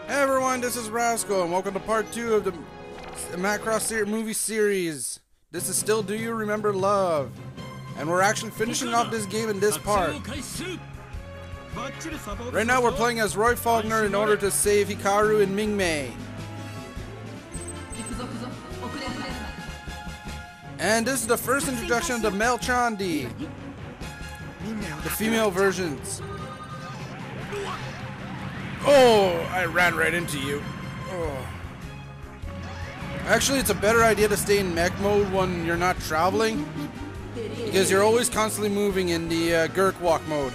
Hey everyone, this is Rascal, and welcome to part 2 of the Macross movie series. This is still Do You Remember Love? And we're actually finishing off this game in this part. Right now we're playing as Roy Faulkner in order to save Hikaru and Mingmei. And this is the first introduction of the Melchandi, the female versions. Oh, I ran right into you. Oh. Actually, it's a better idea to stay in mech mode when you're not traveling, because you're always constantly moving in the Gurk walk mode.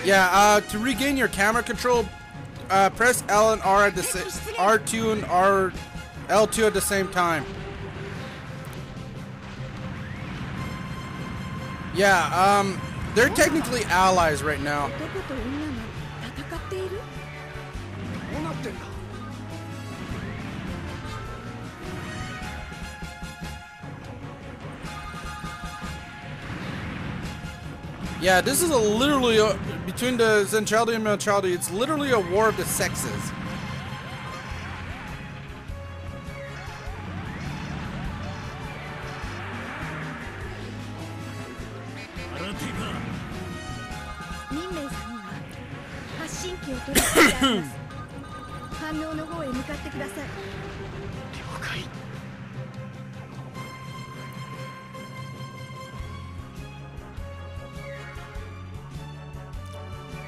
Yeah, to regain your camera control, press L and R at the R2 and L2 at the same time. Yeah, they're technically allies right now. Yeah, this is literally between the Zenchaldi and Melchaldi, it's literally a war of the sexes.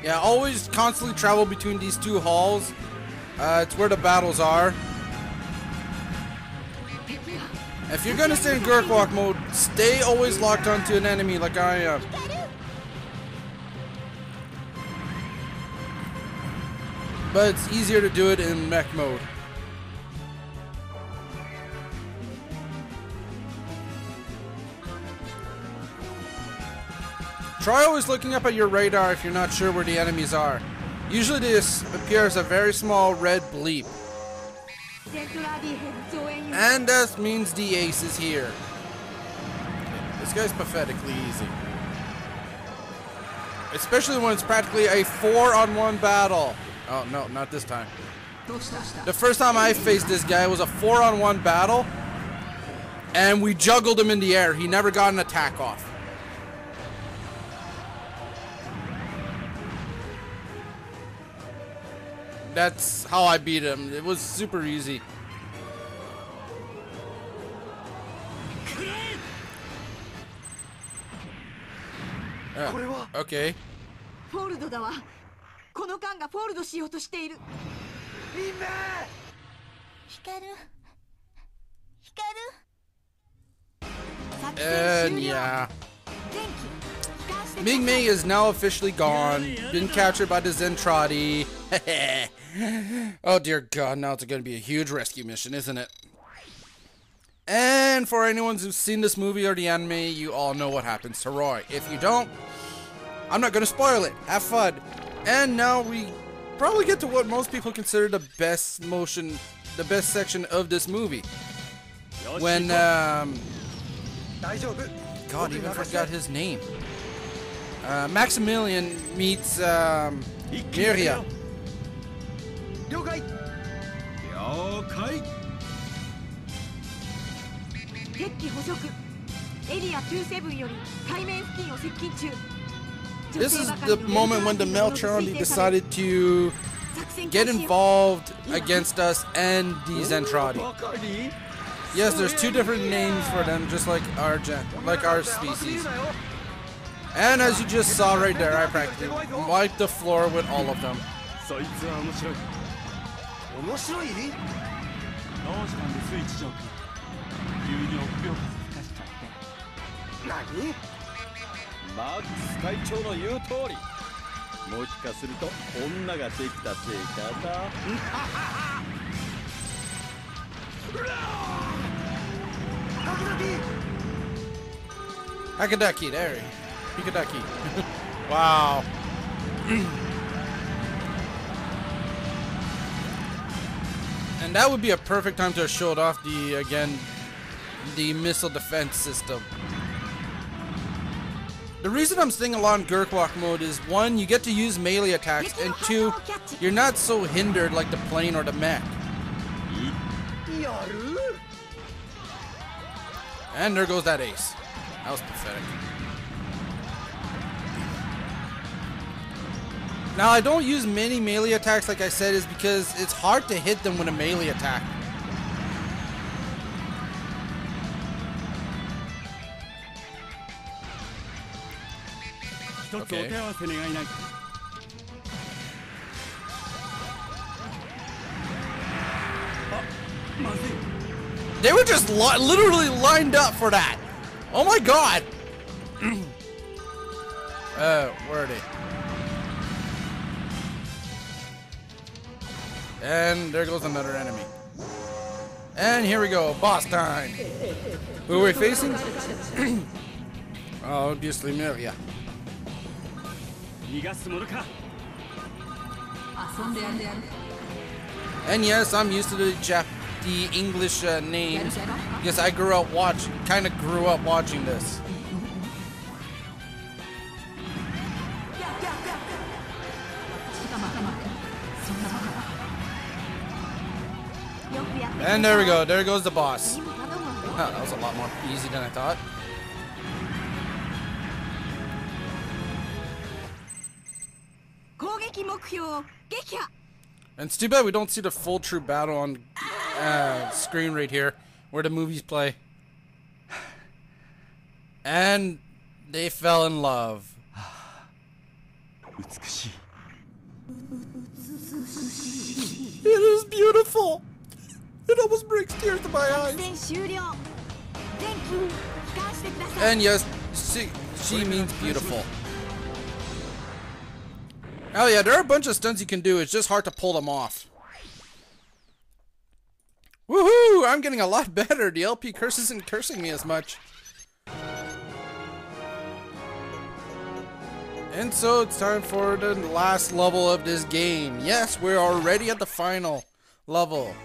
Yeah, always constantly travel between these two halls. It's where the battles are. If you're gonna stay in Gurk walk mode, stay always locked onto an enemy like I am. But it's easier to do it in mech mode. Try always looking up at your radar if you're not sure where the enemies are. Usually this appears a very small red bleep. And that means the ace is here. This guy's pathetically easy. Especially when it's practically a 4-on-1 battle. Oh no, not this time. The first time I faced this guy was a 4-on-1 battle, and we juggled him in the air. He never got an attack off. That's how I beat him. It was super easy. Okay. Yeah. Mingmei is now officially gone. Been captured by the Zentradi. Oh dear God, now it's going to be a huge rescue mission, isn't it? And for anyone who's seen this movie or the anime, you all know what happens to Roy. If you don't, I'm not going to spoil it. Have fun. And now we probably get to what most people consider the best section of this movie. When, God, even forgot his name. Maximilian meets Milia. This is the moment when the Melchandi decided to get involved against us and the Zentradi. Yes, there's two different names for them, just like our species. And as you just saw right there, I practically wiped the floor with all of them. Hakadaki, there. Pikadaki. Wow. And that would be a perfect time to show it off the missile defense system. The reason I'm staying a lot in Gurkwalk mode is 1, you get to use melee attacks, and 2, you're not so hindered like the plane or the mech. And there goes that ace. That was pathetic. Now, I don't use many melee attacks, like I said, is because it's hard to hit them with a melee attack. Okay. They were just literally lined up for that. Oh my god. Where are they? And there goes another enemy. And here we go, boss time. Who are we facing? Obviously Milia. And yes, I'm used to the English names because I grew up watching this. And there we go. There goes the boss. Oh, that was a lot more easy than I thought. And it's too bad we don't see the full true battle on screen right here, where the movies play. And they fell in love. It is beautiful. It almost brings tears to my eyes. And yes, she means beautiful. Oh yeah, there are a bunch of stunts you can do. It's just hard to pull them off. Woohoo! I'm getting a lot better. The LP curse isn't cursing me as much. And so it's time for the last level of this game. Yes, we're already at the final level.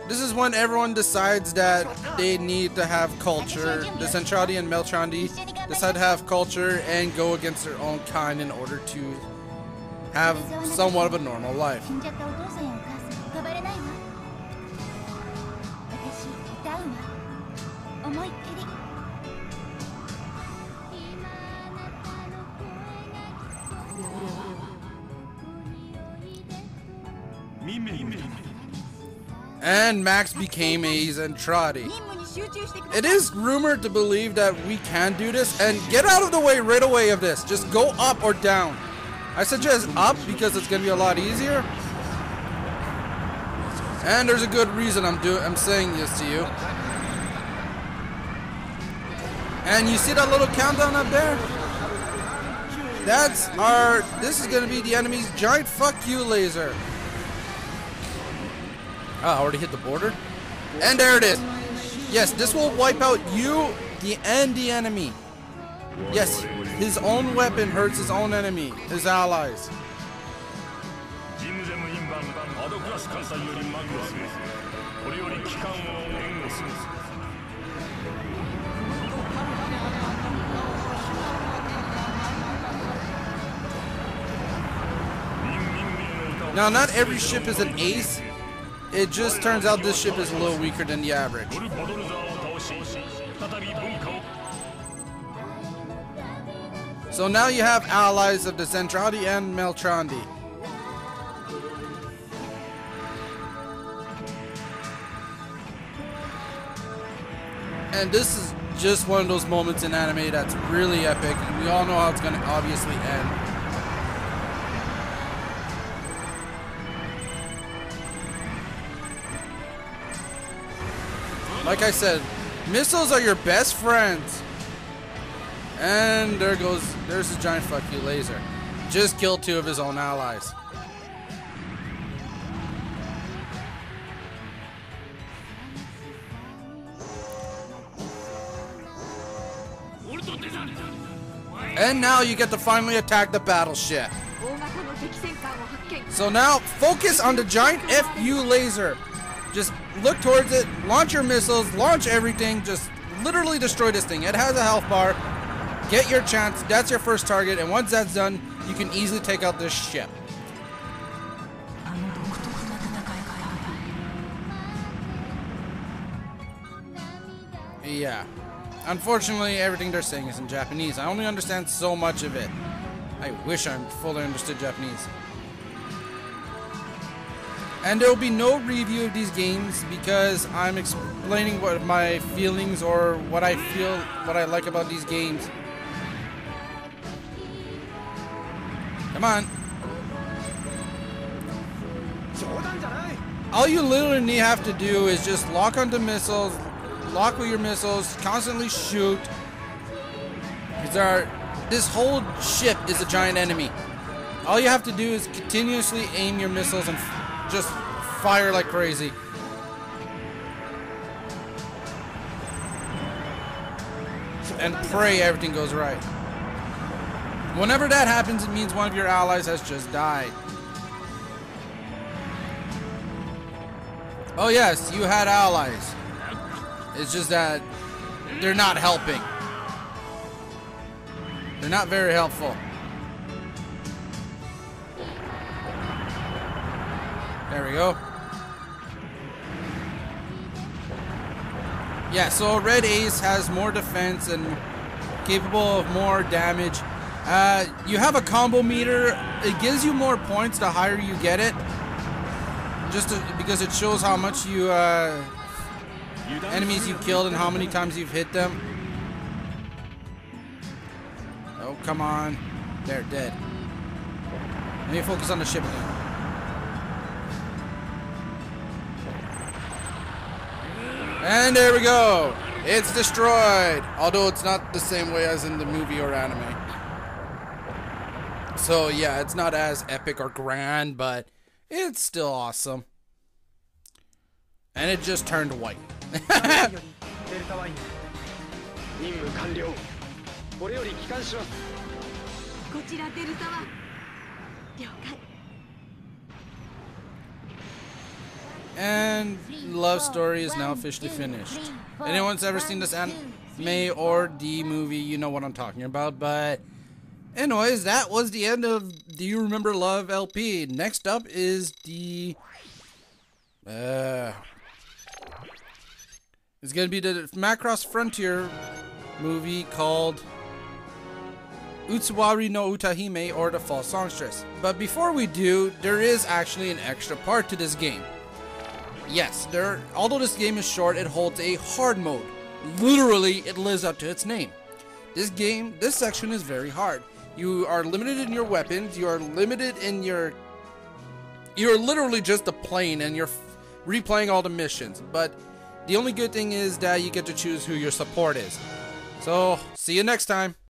This is when everyone decides that they need to have culture. The Zentradi and Meltrandi decide to have culture and go against their own kind in order to have somewhat of a normal life. And Max became a Zentradi. It is rumored to believe that we can do this, and get out of the way right away of this. Just go up or down. I suggest up because it's gonna be a lot easier. And there's a good reason I'm saying this to you. And you see that little countdown up there? This is gonna be the enemy's giant fuck you laser. Oh, I already hit the border. And there it is. Yes, this will wipe out you and the enemy. Yes, his own weapon hurts his own enemy, his allies. Now, not every ship is an ace. It just turns out this ship is a little weaker than the average. So now you have allies of the Zentradi and Meltrandi. And this is just one of those moments in anime that's really epic. We all know how it's going to obviously end. Like I said, missiles are your best friends. And there's his giant fuck you laser. Just killed 2 of his own allies. And now you get to finally attack the battleship. So now, focus on the giant FU laser. Just look towards it, launch your missiles, launch everything, just literally destroy this thing. It has a health bar. Get your chance, that's your first target, and once that's done, you can easily take out this ship. Yeah. Unfortunately, everything they're saying is in Japanese. I only understand so much of it. I wish I fully understood Japanese. And there will be no review of these games because I'm explaining what my feelings or what I feel, what I like about these games. Come on. All you literally have to do is just lock onto missiles, lock with your missiles, constantly shoot. This whole ship is a giant enemy. All you have to do is continuously aim your missiles and just fire like crazy. And pray everything goes right. Whenever that happens, it means one of your allies has just died. Oh yes, you had allies. It's just that they're not helping. They're not very helpful. There we go. Yeah, so Red Ace has more defense and capable of more damage. You have a combo meter. It gives you more points the higher you get it. Because it shows how much enemies you killed and how many times you've hit them. Oh, come on. They're dead. Let me focus on the ship again. And there we go. It's destroyed. Although it's not the same way as in the movie or anime. So yeah, it's not as epic or grand, but it's still awesome. And it just turned white. And love story is now officially finished. Anyone's ever seen this anime or the movie, you know what I'm talking about. But anyways, that was the end of Do You Remember Love LP. Next up is the it's gonna be the Macross Frontier movie called Utsuwari no Utahime, or the False Songstress. But before we do, there is actually an extra part to this game. Yes, although this game is short, it holds a hard mode. Literally, it lives up to its name. This section is very hard. You are limited in your weapons, you are limited in you're literally just a plane and you're replaying all the missions. But the only good thing is that you get to choose who your support is. So, see you next time.